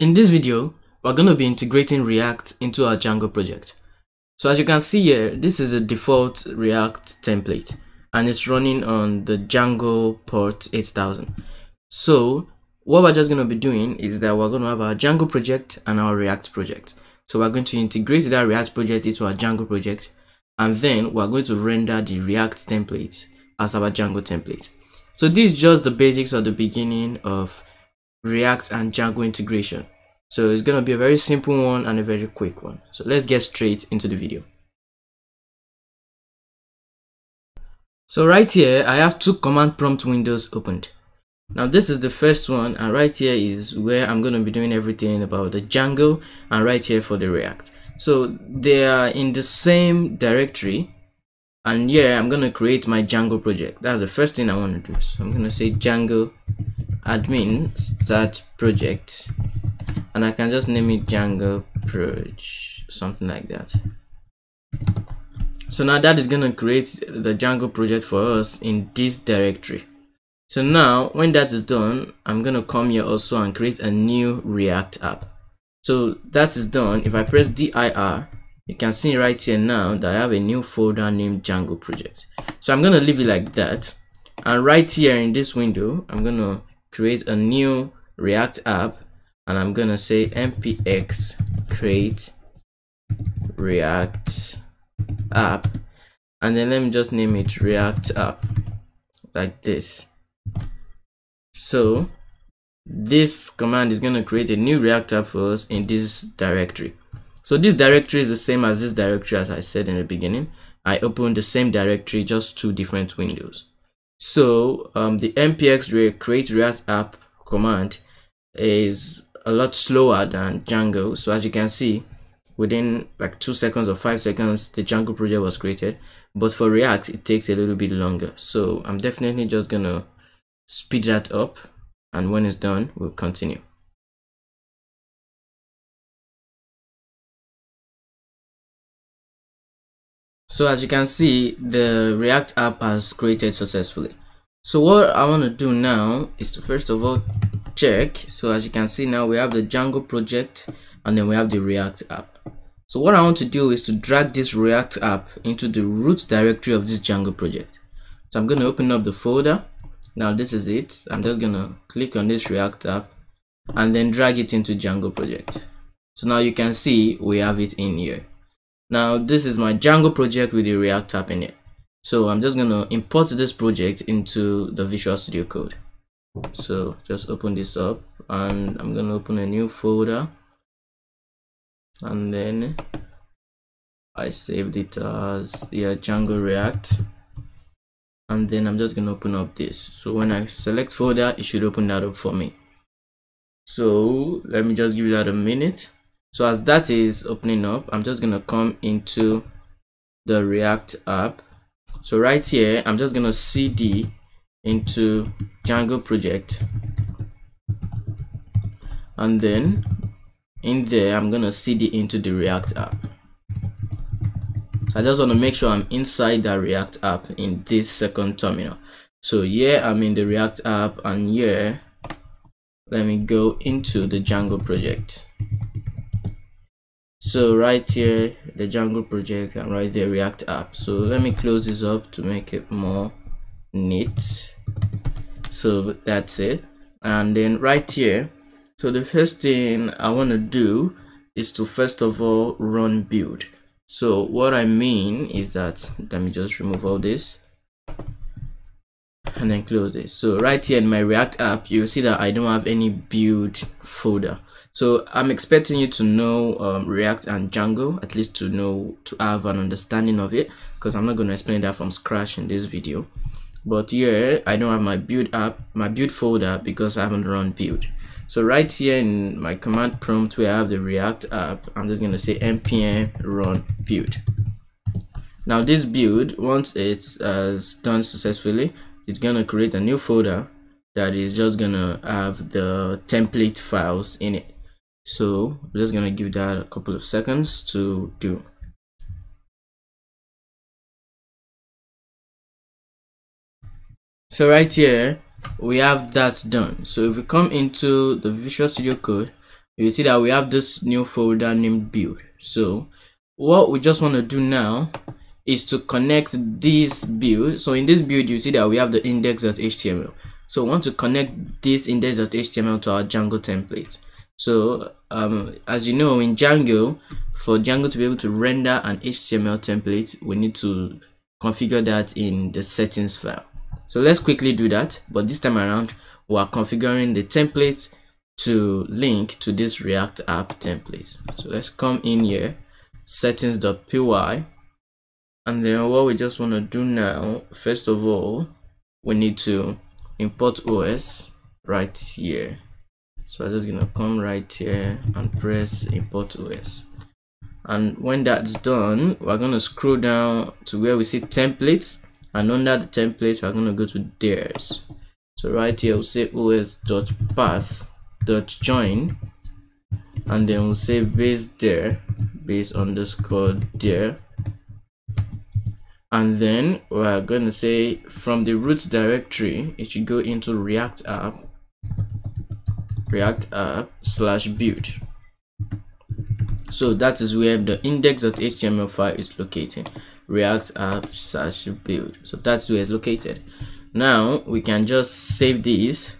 In this video, we're going to be integrating React into our Django project. So as you can see here, this is a default React template and it's running on the Django port 8000. So what we're just going to be doing is that we're going to have our Django project and our React project. So we're going to integrate that React project into our Django project, and then we're going to render the React template as our Django template. So this is just the basics of the beginning of React and Django integration. So it's going to be a very simple one and a very quick one. So let's get straight into the video. So right here, I have two command prompt windows opened. Now this is the first one, and right here is where I'm going to be doing everything about the Django, and right here for the React. So they are in the same directory, and here I'm going to create my Django project. That's the first thing I want to do. So I'm going to say Django admin start project, and I can just name it Django proj, something like that. So now that is going to create the Django project for us in this directory. So now when that is done, I'm going to come here also and create a new React app. So that is done. If I press dir, you can see right here now that I have a new folder named Django project. So I'm going to leave it like that, and right here in this window I'm going to create a new React app, and I'm gonna say npx create React app, and then let me just name it React app like this. So this command is gonna create a new React app for us in this directory. So this directory is the same as this directory, as I said in the beginning. I opened the same directory, just two different windows. So the npx create React app command is a lot slower than Django. So as you can see, within like 2 seconds or 5 seconds the Django project was created, but for React it takes a little bit longer. So I'm definitely just gonna speed that up, and when it's done we'll continue. So as you can see, the React app has created successfully. So what I want to do now is to first of all check. So as you can see now, we have the Django project and then we have the React app. So what I want to do is to drag this React app into the root directory of this Django project. So I'm going to open up the folder. Now this is it. I'm just going to click on this React app and then drag it into Django project. So now you can see we have it in here. Now this is my Django project with the React app in it. So I'm just going to import this project into the Visual Studio Code. So just open this up, and I'm going to open a new folder, and then I saved it as Django React, and then I'm just going to open up this. So when I select folder, it should open that up for me. So let me just give that a minute. So as that is opening up, I'm just going to come into the React app. So right here, I'm just going to cd into Django project, and then in there I'm going to cd into the React app. So I just want to make sure I'm inside the React app in this second terminal. So yeah, I'm in the React app, and here let me go into the Django project. So right here the Django project, and right there React app. So let me close this up to make it more neat. So that's it. And then right here, so the first thing I want to do is to first of all run build. So what I mean is that, let me just remove all this and then close this. So right here in my React app, you'll see that I don't have any build folder. So I'm expecting you to know React and Django, at least to have an understanding of it, because I'm not going to explain that from scratch in this video. But here I don't have my build folder because I haven't run build. So right here in my command prompt where I have the React app, I'm just going to say npm run build. Now this build, once it's done successfully, it's going to create a new folder that is just going to have the template files in it. So I'm just going to give that a couple of seconds to do. So right here we have that done. So if we come into the Visual Studio Code, you see that we have this new folder named build. So what we just want to do now is to connect this build. So in this build, you see that we have the index.html. So we want to connect this index.html to our Django template. So as you know, in Django, for Django to be able to render an HTML template, we need to configure that in the settings file. So let's quickly do that, but this time around we are configuring the template to link to this React app template. So let's come in here, settings.py, and then what we just want to do now, first of all, we need to import OS right here. So I'm just gonna come right here and press import OS. And when that's done, we're gonna scroll down to where we see templates, and under the templates we're gonna go to theirs. So right here we'll say os.path.join, and then we'll say base there, base underscore there, and then we're gonna say from the root directory it should go into React app /build. So that is where the index.html file is located, React app /build. So that's where it's located. Now we can just save these,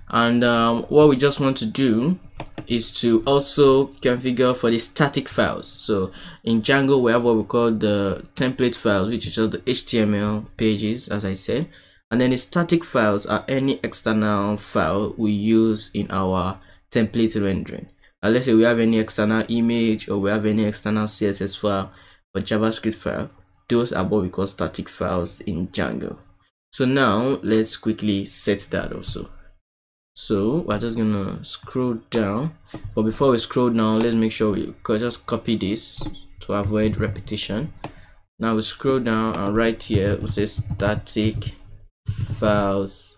and what we just want to do is to also configure for the static files. So in Django we have what we call the template files, which is just the HTML pages, as I said, and then the static files are any external file we use in our template rendering. Let's say we have any external image, or we have any external CSS file or JavaScript file. Those are what we call static files in Django. So now let's quickly set that also. So we're just gonna scroll down, but before we scroll down, let's make sure we could just copy this to avoid repetition. Now we scroll down, and right here we say static files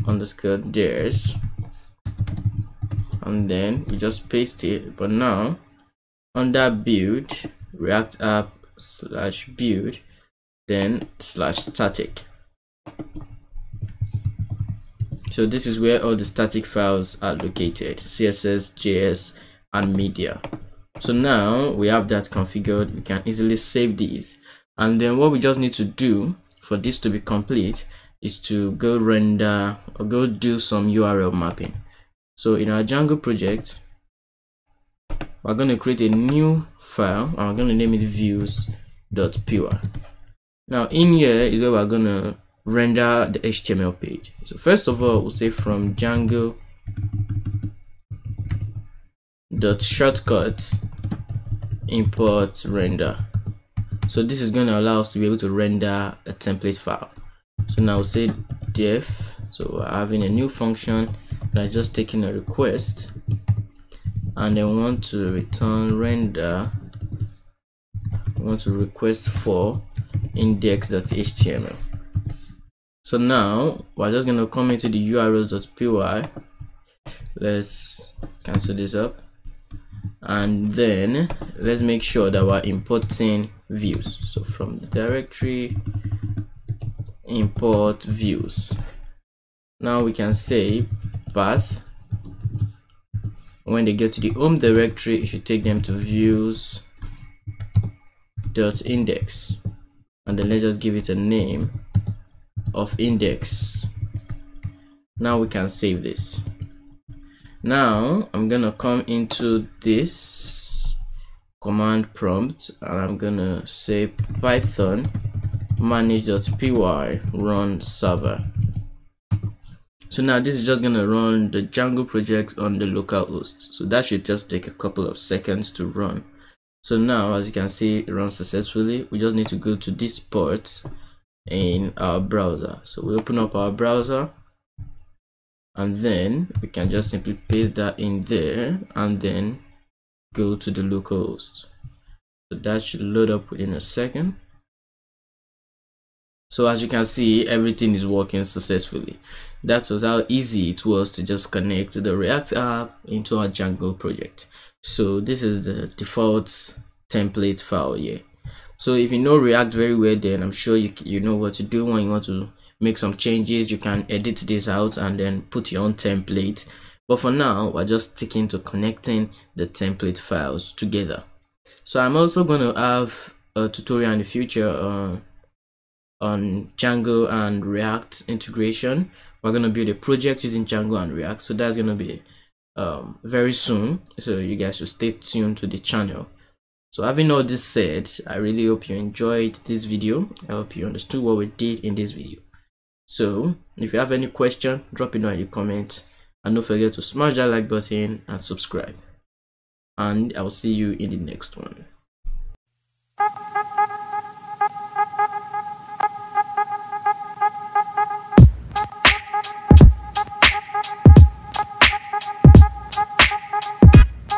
underscore theirs, and then we just paste it. But now under build, React app /build, then /static. So this is where all the static files are located, CSS, JS, and media. So now we have that configured, we can easily save these. And then what we just need to do for this to be complete is to go render or go do some URL mapping. So in our Django project, we're going to create a new file, and we're going to name it views.py. Now in here is where we're going to render the HTML page. So first of all, we'll say from Django.shortcut import render. So this is going to allow us to be able to render a template file. So now we'll say def. So we're having a new function that is just taking a request, and then we want to return render. We want to request for index.html. So now we're just going to come into the urls.py. Let's cancel this up, and then let's make sure that we're importing views. So from the directory import views. Now we can say path. When they get to the home directory, it should take them to views.index, and then let's just give it a name of index. Now we can save this. Now I'm gonna come into this command prompt, and I'm gonna say python manage.py run server. So now this is just gonna run the Django project on the local host. So that should just take a couple of seconds to run. So now, as you can see, it runs successfully. We just need to go to this port in our browser. So we open up our browser, and then we can just simply paste that in there, and then go to the local host. So that should load up within a second. So as you can see, everything is working successfully. That was how easy it was to just connect the React app into our Django project. So this is the default template file here. So if you know React very well, then I'm sure you know what to do when you want to make some changes. You can edit this out and then put your own template. but for now we're just sticking to connecting the template files together. So I'm also going to have a tutorial in the future on Django and React integration. We're going to build a project using Django and React, so that's going to be very soon, so you guys should stay tuned to the channel. So having all this said, I really hope you enjoyed this video. I hope you understood what we did in this video. So if you have any question, drop it down in the comment, and don't forget to smash that like button and subscribe, and I will see you in the next one.